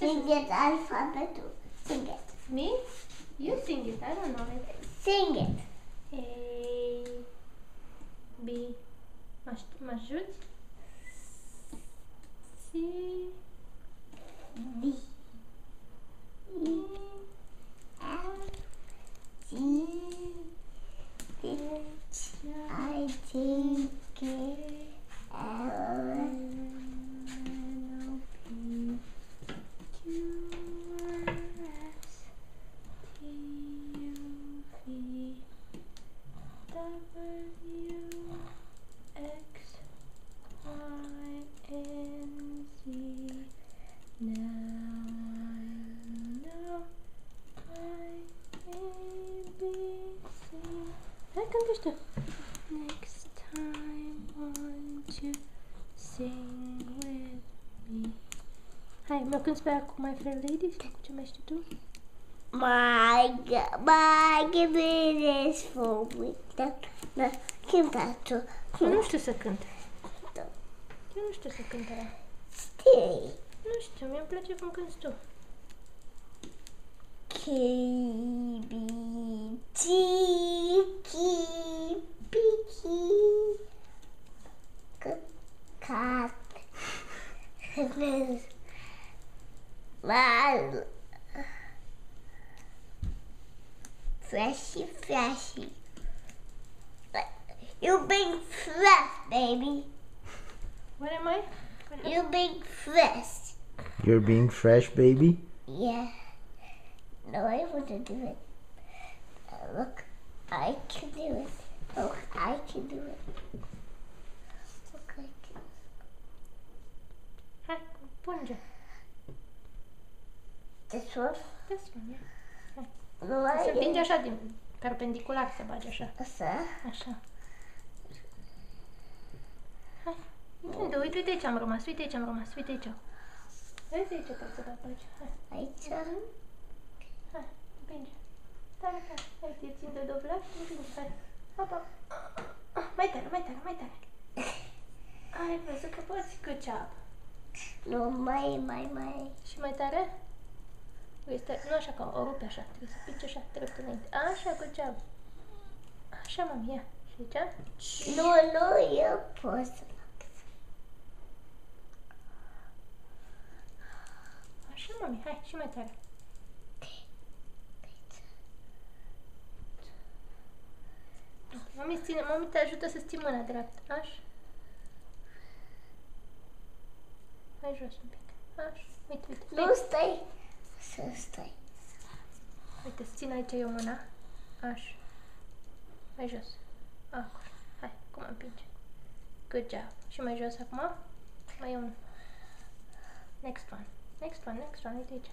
Sing it alphabetul. Sing it. Me? You sing it. I don't know it. Sing it. A, B. Mă ajuți? C, D. E. F. G. H. I. J. K. L. Hai, cântă tu. Next time won't you sing with me? Hai, mă cânti pe aia cu My Fair Lady sau cu ce mai știi tu? My goodness for me. Da, cântă tu. Eu nu știu să cânt. Eu nu știu să cânt aia. Știi. Nu știu, mie îmi place cum cânti tu. K, B, G, K, B, K, cat, mal, flashy, flashy. You big fresh, baby. What am I? You big fresh. You're being fresh, baby? Yeah. No, I want to do it. Look, I can do it. Look, I can do it. Look, I can. Hai, punge. This one? This one, yeah. Hai. No, Se I împinge așa din perpendicular, se bage așa. Așa. Așa. Hai, împinge, uite aici am rămas, uite aici am rămas, uite aici. Vezi aici poți să bagi. Hai. Aici. Hai, împinge. Tare, tare. Hai, te țin de dovleac și împinge. Hai. Hopa. Mai tare, mai tare, mai tare. Ai văzut că poți? Good job. Nu, mai. Și mai tare? Este, nu așa că o rupe așa. Trebuie să pici așa, drept înainte. Așa, good job. Așa, mami, ia. Și aici? Nu, eu pot să fac. Așa, mami, hai, și mai tare. Mami te ajută să ții mâna dreaptă. Așa. Hai jos un pic. Așa. Uite, uite. Nu, stai. Să stai. Uite, țin aici eu mâna. Așa. Mai jos. Acolo. Hai, cum împinge. Good job. Și mai jos acum. Mai e un. Next one. Next one. Uite aici.